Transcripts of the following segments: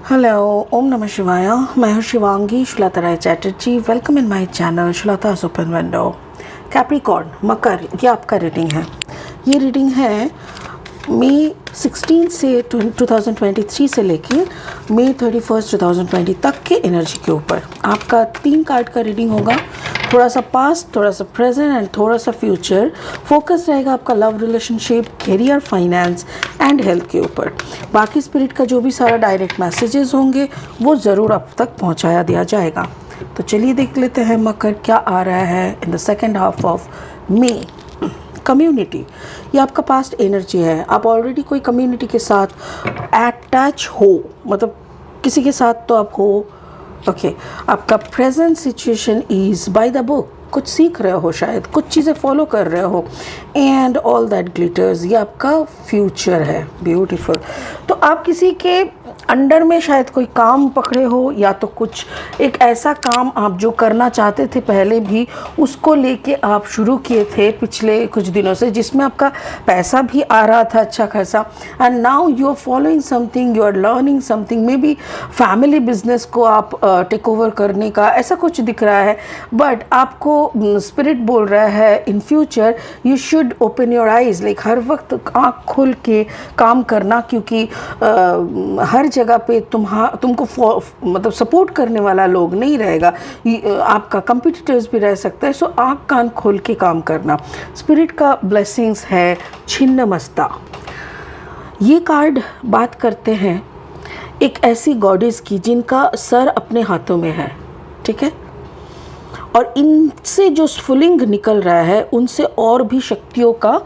Hello, ओम नमः शिवाय। मैं हूँ Shivangi Shweta Rai Chatterjee. Welcome in my channel Shweta's open window. Capricorn मकर, ये आपका रीडिंग है। ये रीडिंग है मई 16 से 2023 से लेके मई 31 2020 तक के एनर्जी के ऊपर। आपका 3 कार्ड का रीडिंग होगा। थोड़ा सा पास्ट, थोड़ा सा प्रेजेंट एंड थोड़ा सा फ्यूचर। फोकस रहेगा आपका love, relationship, career, finance and health के ऊपर। बाकी स्पिरिट का जो भी सारा डायरेक्ट मैसेजेस होंगे वो ज़रूर आप तक पहुंचाया दिया जाएगा। तो चलिए देख लेते हैं मकर क्या आ रहा है in the second half of May. Community, ये आपका पास्ट एनर्जी है। आप ऑलरेडी कोई कम्युनिटी के साथ अटैच हो, मतलब किसी के साथ तो आप हो। ओके, आपका present situation is by the book. कुछ सीख रहे हो, शायद कुछ चीज़ें फॉलो कर रहे हो एंड ऑल दैट ग्लिटर्स। ये आपका फ्यूचर है। ब्यूटीफुल। तो आप किसी के अंडर में शायद कोई काम पकड़े हो, या तो कुछ एक ऐसा काम आप जो करना चाहते थे पहले भी, उसको लेके आप शुरू किए थे पिछले कुछ दिनों से, जिसमें आपका पैसा भी आ रहा था अच्छा खासा। And now you are following something, you are learning something. Maybe family business को आप टेक ओवर करने का ऐसा कुछ दिख रहा है। बट आपको स्पिरिट बोल रहा है in future you should open your eyes, like हर वक्त आँख खोल के काम करना, क्योंकि हर जगह पे तुमको मतलब सपोर्ट करने वाला लोग नहीं रहेगा। आपका कंपटीटर्स भी रह सकता है। सो आँख कान खोल के काम करना। स्पिरिट का ब्लेसिंग्स है छिन्नमस्ता। ये कार्ड बात करते हैं एक ऐसी गॉडेस की जिनका सर अपने हाथों में है, ठीक है, और इनसे जो स्फुलिंग निकल रहा है उनसे और भी शक्तियों का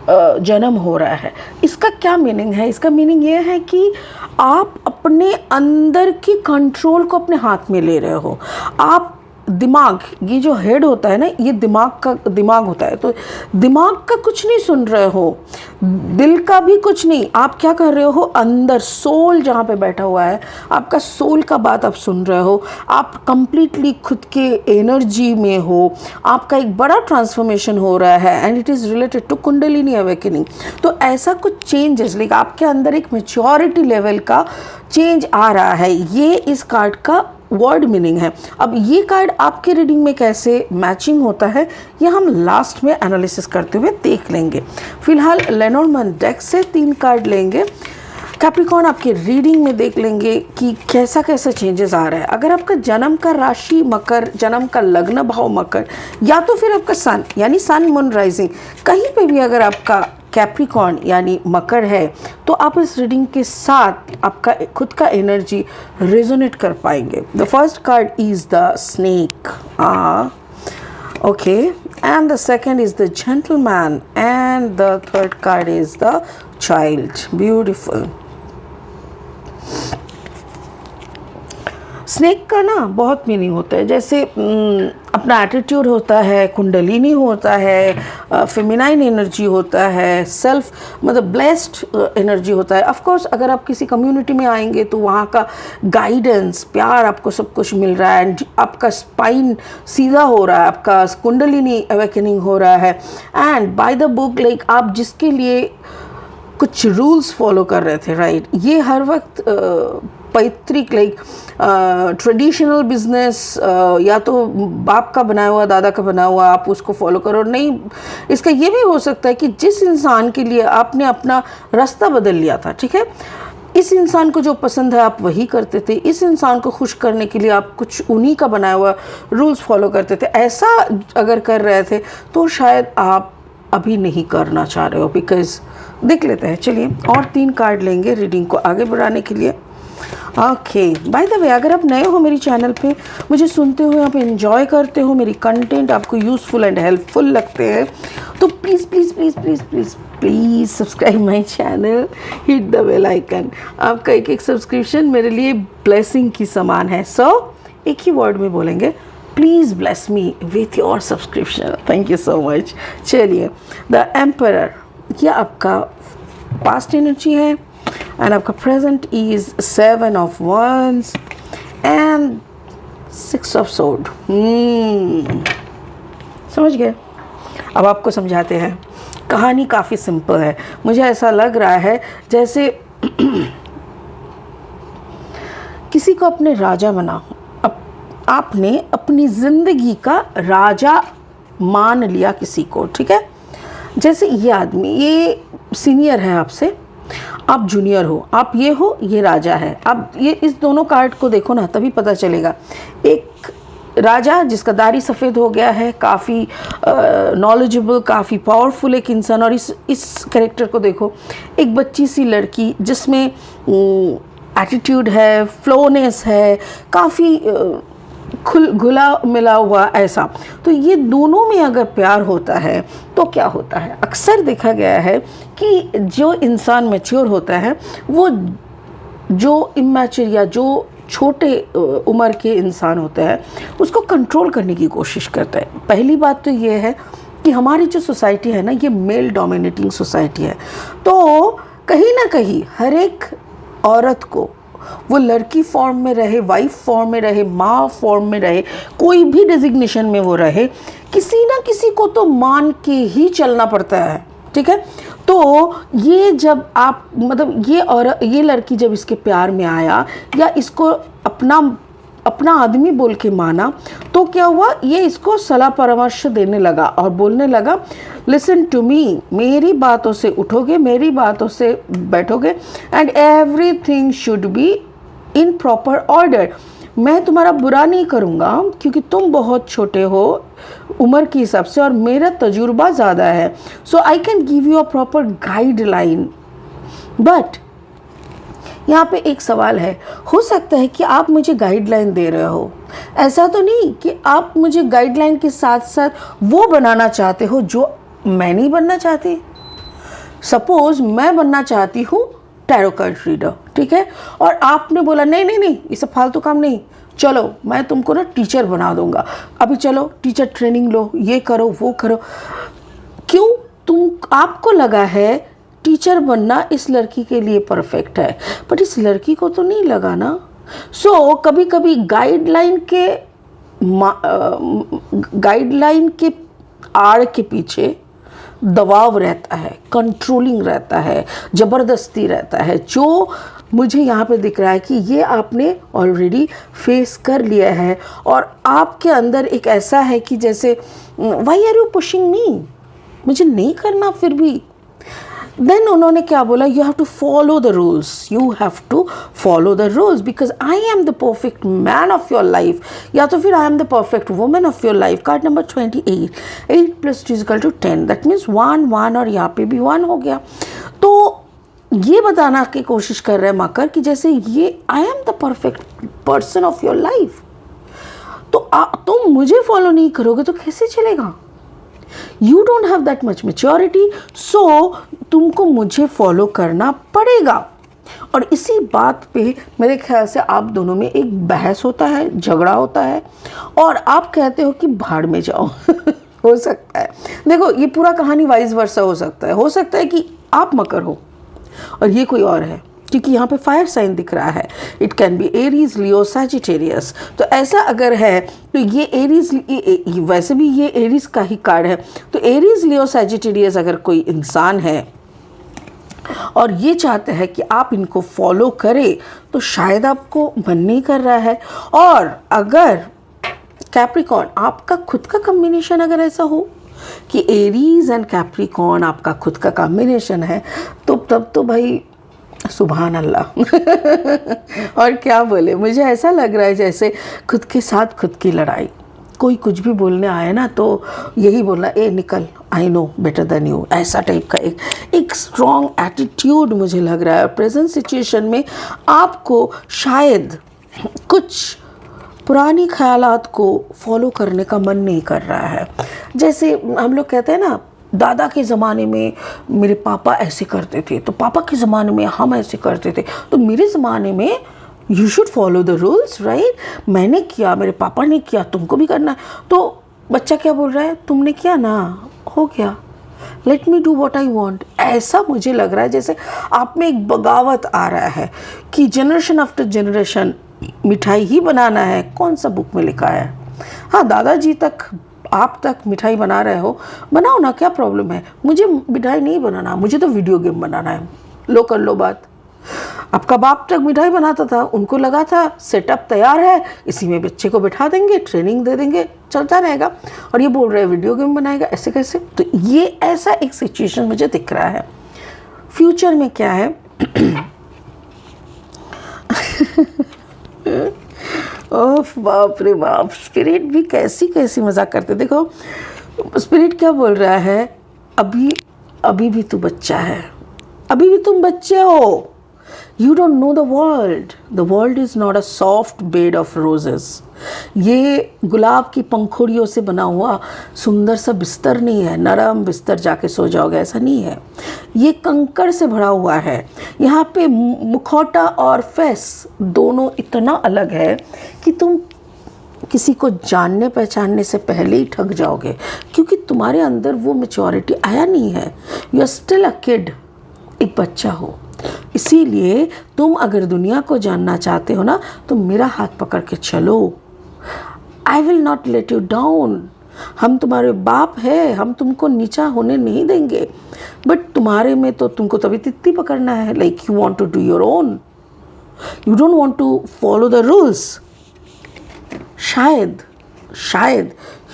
जन्म हो रहा है। इसका क्या मीनिंग है? इसका मीनिंग ये है कि आप अपने अंदर की कंट्रोल को अपने हाथ में ले रहे हो। आप दिमाग, ये जो हेड होता है ना, ये दिमाग होता है। तो दिमाग का कुछ नहीं सुन रहे हो, दिल का भी कुछ नहीं। आप क्या कर रहे हो? अंदर सोल जहाँ पे बैठा हुआ है, आपका सोल का बात आप सुन रहे हो। आप कंप्लीटली खुद के एनर्जी में हो। आपका एक बड़ा ट्रांसफॉर्मेशन हो रहा है and it is related to Kundalini awakening. तो ऐसा कुछ चेंजेस, लाइक आपके अंदर एक मेच्योरिटी लेवल का चेंज आ रहा है। ये इस कार्ड का वर्ड मीनिंग है। अब ये कार्ड आपके रीडिंग में कैसे मैचिंग होता है ये हम लास्ट में एनालिसिस करते हुए देख लेंगे। फिलहाल लेनोर्मैन डेक से 3 कार्ड लेंगे। कैप्रिकॉर्न आपके रीडिंग में देख लेंगे कि कैसा कैसा चेंजेस आ रहा है। अगर आपका जन्म का राशि मकर, जन्म का लग्न भाव मकर, या तो फिर आपका सन यानी सन मून राइजिंग, कहीं पे भी अगर आपका कैप्रिकॉर्न यानी मकर है, तो आप इस रीडिंग के साथ आपका खुद का एनर्जी रेजोनेट कर पाएंगे। The first card is the snake, okay, and the second is the gentleman, and the third card is the child. Beautiful. Snake का ना बहुत मीनिंग होता है। जैसे अपना एटीट्यूड होता है, कुंडलिनी होता है, फेमिनाइन एनर्जी होता है, सेल्फ मतलब ब्लेस्ड एनर्जी होता है। ऑफ कोर्स अगर आप किसी कम्युनिटी में आएंगे तो वहाँ का गाइडेंस, प्यार, आपको सब कुछ मिल रहा है एंड आपका स्पाइन सीधा हो रहा है, आपका कुंडलिनी अवेकनिंग हो रहा है। And by the book, like आप जिसके लिए कुछ रूल्स फॉलो कर रहे थे, राइट, ये हर वक्त पैतृक, लाइक ट्रेडिशनल बिजनेस, या तो बाप का बनाया हुआ, दादा का बना हुआ, आप उसको फॉलो करो। नहीं, इसका ये भी हो सकता है कि जिस इंसान के लिए आपने अपना रास्ता बदल लिया था, ठीक है, इस इंसान को जो पसंद है आप वही करते थे। इस इंसान को खुश करने के लिए आप कुछ उन्हीं का बनाया हुआ रूल्स फॉलो करते थे। ऐसा अगर कर रहे थे तो शायद आप अभी नहीं करना चाह रहे हो। बिकॉज देख लेते हैं, चलिए और 3 कार्ड लेंगे रीडिंग को आगे बढ़ाने के लिए। ओके, बाय द वे, अगर आप नए हो मेरी चैनल पे, मुझे सुनते हुए आप एंजॉय करते हो, मेरी कंटेंट आपको यूज़फुल एंड हेल्पफुल लगते हैं, तो please please please please please please subscribe my channel, hit the bell icon. आपका एक सब्सक्रिप्शन मेरे लिए ब्लेसिंग की समान है। सो एक ही वर्ड में बोलेंगे, please bless me with your subscription. Thank you so much. चलिए, द एम्परर, ये आपका पास्ट एनर्जी है एंड आपका present is 7 of Wands and 6 of Swords। समझ गए? अब आपको समझाते हैं। कहानी काफ़ी सिंपल है। मुझे ऐसा लग रहा है जैसे किसी को अपने राजा बनाओ, आपने अपनी ज़िंदगी का राजा मान लिया किसी को, ठीक है। जैसे ये आदमी, ये सीनियर है आपसे, आप जूनियर हो, आप ये हो, ये राजा है। अब ये इस दोनों कार्ड को देखो ना, तभी पता चलेगा। एक राजा जिसका दाढ़ी सफ़ेद हो गया है, काफ़ी नॉलेजेबल, काफ़ी पावरफुल एक इंसान। और इस कैरेक्टर को देखो, एक बच्ची सी लड़की जिसमें एटीट्यूड है, फ्लोनेस है, काफ़ी घुला मिला हुआ ऐसा। तो ये दोनों में अगर प्यार होता है तो क्या होता है, अक्सर देखा गया है कि जो इंसान मैच्योर होता है वो जो इमैच्योर या जो छोटे उम्र के इंसान होते हैं उसको कंट्रोल करने की कोशिश करता है। पहली बात तो ये है कि हमारी जो सोसाइटी है ना, ये मेल डोमिनेटिंग सोसाइटी है। तो कहीं ना कहीं हर एक औरत को, वो लड़की फॉर्म में रहे, वाइफ फॉर्म में रहे, माँ फॉर्म में रहे, कोई भी डेजिग्नेशन में वो रहे, किसी ना किसी को तो मान के ही चलना पड़ता है, ठीक है। तो ये जब आप मतलब ये लड़की जब इसके प्यार में आया या इसको अपना आदमी बोल के माना, तो क्या हुआ, ये इसको सलाह परामर्श देने लगा और बोलने लगा, लिसन टू मी, मेरी बातों से उठोगे, मेरी बातों से बैठोगे, and everything should be in proper order. मैं तुम्हारा बुरा नहीं करूँगा क्योंकि तुम बहुत छोटे हो उम्र के हिसाब से और मेरा तजुर्बा ज़्यादा है, so I can give you a proper guideline. But यहाँ पे एक सवाल है, हो सकता है कि आप मुझे गाइडलाइन दे रहे हो, ऐसा तो नहीं कि आप मुझे गाइडलाइन के साथ साथ वो बनाना चाहते हो जो मैं नहीं बनना चाहती। सपोज मैं बनना चाहती हूँ टैरो कार्ड रीडर, ठीक है, और आपने बोला नहीं नहीं नहीं, ये सब फालतू काम नहीं, चलो मैं तुमको ना टीचर बना दूंगा, अभी चलो टीचर ट्रेनिंग लो, ये करो वो करो। क्यों? आपको लगा है टीचर बनना इस लड़की के लिए परफेक्ट है, बट इस लड़की को तो नहीं लगा ना। सो कभी कभी गाइडलाइन के आड़ के पीछे दबाव रहता है, कंट्रोलिंग रहता है, ज़बरदस्ती रहता है, जो मुझे यहाँ पे दिख रहा है कि ये आपने ऑलरेडी फेस कर लिया है और आपके अंदर एक ऐसा है कि जैसे why are you pushing me, मुझे नहीं करना फिर भी। देन उन्होंने क्या बोला, you have to follow the rules, you have to follow the rules because I am the perfect man of your life, या तो फिर I am the perfect women of your life. Card number 28, 8 + 2 = 10, that means 1 1 और यहाँ पे भी 1 हो गया। तो ये बताना की कोशिश कर रहे हैं मकर कि जैसे ये आई am the perfect person of your life, तो तुम मुझे फॉलो नहीं करोगे तो कैसे चलेगा। You don't have that much maturity, so तुमको मुझे फॉलो करना पड़ेगा। और इसी बात पे मेरे ख्याल से आप दोनों में एक बहस होता है, झगड़ा होता है और आप कहते हो कि भाड़ में जाओ। हो सकता है, देखो ये पूरा कहानी वाइस वर्सा हो सकता है कि आप मकर हो और ये कोई और है, क्योंकि यहाँ पे फायर साइन दिख रहा है। It can be Aries, Leo, Sagittarius. तो ऐसा अगर है तो ये एरीज, वैसे भी ये एरीज का ही कार्ड है, तो एरीज, लियो, सैजिटेरियस अगर कोई इंसान है और ये चाहते हैं कि आप इनको फॉलो करें तो शायद आपको मन नहीं कर रहा है। और अगर कैप्रिकॉर्न आपका खुद का कॉम्बिनेशन अगर ऐसा हो कि एरीज एंड कैप्रिकॉर्न आपका खुद का कॉम्बिनेशन है, तो तब तो भाई सुभान अल्लाह। और क्या बोले, मुझे ऐसा लग रहा है जैसे खुद के साथ खुद की लड़ाई। कोई कुछ भी बोलने आए ना तो यही बोलना, ए निकल, I know better than you, ऐसा टाइप का एक स्ट्रॉन्ग एटीट्यूड मुझे लग रहा है। प्रेजेंट सिचुएशन में आपको शायद कुछ पुरानी ख्यालात को फॉलो करने का मन नहीं कर रहा है। जैसे हम लोग कहते हैं ना, दादा के ज़माने में मेरे पापा ऐसे करते थे, तो पापा के ज़माने में हम ऐसे करते थे, तो मेरे ज़माने में you should follow the rules, right. मैंने किया, मेरे पापा ने किया, तुमको भी करना है। तो बच्चा क्या बोल रहा है, तुमने किया ना, हो गया, let me do what I want. ऐसा मुझे लग रहा है जैसे आप में एक बगावत आ रहा है कि जनरेशन आफ्टर जनरेशन मिठाई ही बनाना है। कौन सा बुक में लिखा है? हाँ, दादाजी तक, आप तक मिठाई बना रहे हो, बनाओ ना, क्या प्रॉब्लम है। मुझे मिठाई नहीं बनाना, मुझे तो वीडियो गेम बनाना है, लो कर लो बात। आपका बाप तक मिठाई बनाता था, उनको लगा था सेटअप तैयार है, इसी में बच्चे को बिठा देंगे, ट्रेनिंग दे देंगे, चलता रहेगा, और ये बोल रहे हैं वीडियो गेम बनाएगा, ऐसे कैसे? तो ये ऐसा एक सिचुएशन मुझे दिख रहा है। फ्यूचर में क्या है ओह बाप रे बाप, स्पिरिट भी कैसी कैसी मजाक करते। देखो स्पिरिट क्या बोल रहा है, अभी भी तू बच्चा है, अभी भी तुम बच्चे हो। You don't know the world is not a soft bed of roses. ये गुलाब की पंखुड़ियों से बना हुआ सुंदर सा बिस्तर नहीं है, नरम बिस्तर जाके सो जाओगे, ऐसा नहीं है। ये कंकड़ से भरा हुआ है। यहाँ पे मुखौटा और फेस दोनों इतना अलग है कि तुम किसी को जानने पहचानने से पहले ही ठग जाओगे, क्योंकि तुम्हारे अंदर वो मैच्योरिटी आया नहीं है। You are still a kid, एक बच्चा हो। इसीलिए तुम अगर दुनिया को जानना चाहते हो ना, तो मेरा हाथ पकड़ के चलो। I will not let you down. हम तुम्हारे बाप है, हम तुमको नीचा होने नहीं देंगे। बट तुम्हारे में तो तुमको तभी तित्ती पकड़ना है, like you want to do your own, you don't want to follow the rules. शायद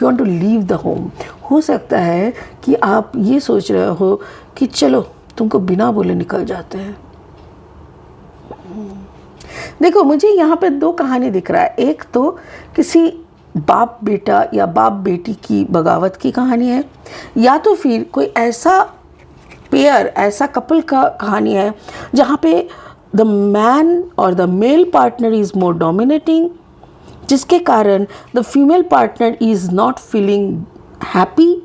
you want to leave the home. हो सकता है कि आप ये सोच रहे हो कि चलो तुमको बिना बोले निकल जाते हैं। देखो मुझे यहाँ पे दो कहानी दिख रहा है। एक तो किसी बाप बेटा या बाप बेटी की बगावत की कहानी है, या तो फिर कोई ऐसा पेयर, ऐसा कपल का कहानी है जहाँ पे द मैन और the male partner is more dominating, जिसके कारण the female partner is not feeling happy,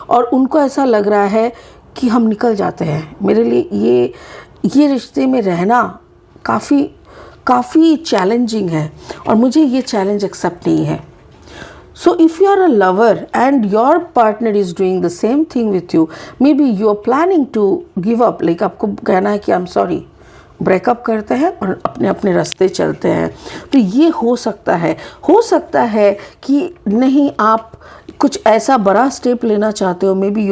और उनको ऐसा लग रहा है कि हम निकल जाते हैं। मेरे लिए ये रिश्ते में रहना काफ़ी चैलेंजिंग है, और मुझे ये चैलेंज एक्सेप्ट नहीं है। So if you are a lover and your partner is doing the same thing with you, maybe you are planning to give up, like आपको कहना है कि आई एम सॉरी, ब्रेकअप करते हैं और अपने अपने रास्ते चलते हैं। तो ये हो सकता है कि नहीं, आप कुछ ऐसा बड़ा स्टेप लेना चाहते हो। मे बी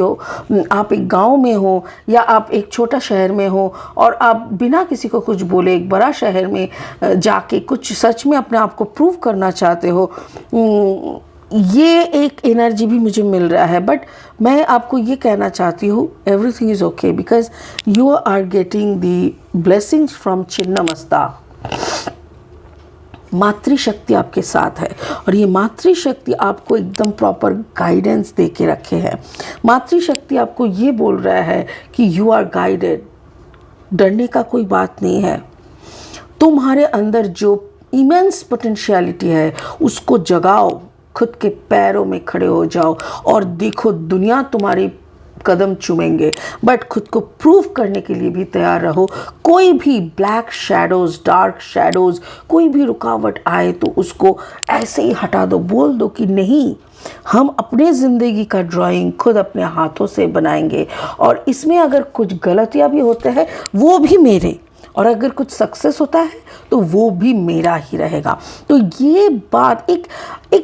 आप एक गांव में हो या आप एक छोटा शहर में हो, और आप बिना किसी को कुछ बोले एक बड़ा शहर में जाके कुछ सच में अपने आप को प्रूव करना चाहते हो। ये एक एनर्जी भी मुझे मिल रहा है। बट मैं आपको ये कहना चाहती हूँ, everything is okay, because you are getting the blessings from Chhinnamasta. मातृशक्ति आपके साथ है, और ये मातृशक्ति आपको एकदम प्रॉपर गाइडेंस दे के रखे है। मातृशक्ति आपको ये बोल रहा है कि यू आर गाइडेड, डरने का कोई बात नहीं है। तुम्हारे अंदर जो इमेंस पोटेंशियलिटी है उसको जगाओ, खुद के पैरों में खड़े हो जाओ, और देखो दुनिया तुम्हारी कदम चूमेंगे, बट खुद को प्रूव करने के लिए भी तैयार रहो। कोई भी ब्लैक शैडोज़, डार्क शैडोज़, कोई भी रुकावट आए तो उसको ऐसे ही हटा दो। बोल दो कि नहीं, हम अपने ज़िंदगी का ड्राइंग खुद अपने हाथों से बनाएंगे, और इसमें अगर कुछ गलतियाँ भी होते हैं वो भी मेरे, और अगर कुछ सक्सेस होता है तो वो भी मेरा ही रहेगा। तो ये बात एक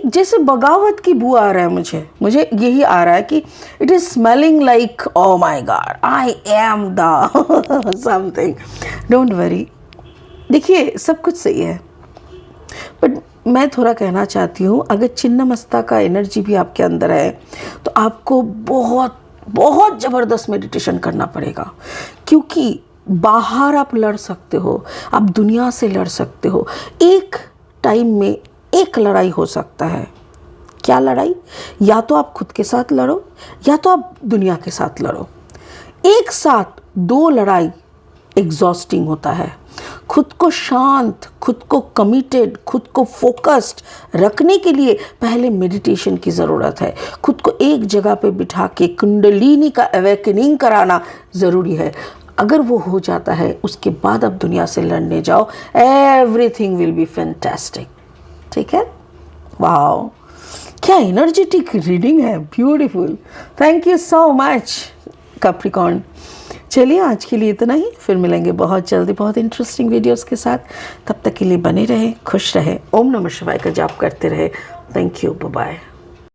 जैसे बगावत की बू आ रहा है, मुझे यही आ रहा है कि it is smelling like oh my God, I am the something. Don't worry, देखिए सब कुछ सही है, बट मैं थोड़ा कहना चाहती हूँ, अगर छिन्नमस्ता का एनर्जी भी आपके अंदर है तो आपको बहुत बहुत ज़बरदस्त मेडिटेशन करना पड़ेगा, क्योंकि बाहर आप लड़ सकते हो, आप दुनिया से लड़ सकते हो। एक टाइम में एक लड़ाई हो सकता है। क्या लड़ाई? या तो आप खुद के साथ लड़ो, या तो आप दुनिया के साथ लड़ो। एक साथ दो लड़ाई एग्जॉस्टिंग होता है। खुद को शांत, खुद को कमिटेड, खुद को फोकस्ड रखने के लिए पहले मेडिटेशन की ज़रूरत है। खुद को एक जगह पे बिठा के कुंडलिनी का अवेकनिंग कराना ज़रूरी है। अगर वो हो जाता है, उसके बाद आप दुनिया से लड़ने जाओ, एवरीथिंग विल बी फैंटास्टिक। ठीक है? वाओ, क्या एनर्जेटिक रीडिंग है, beautiful. Thank you so much Capricorn. चलिए आज के लिए इतना ही, फिर मिलेंगे बहुत जल्दी बहुत इंटरेस्टिंग वीडियोस के साथ। तब तक के लिए बने रहे, खुश रहे, ओम नमः शिवाय का जाप करते रहे। Thank you, bye bye.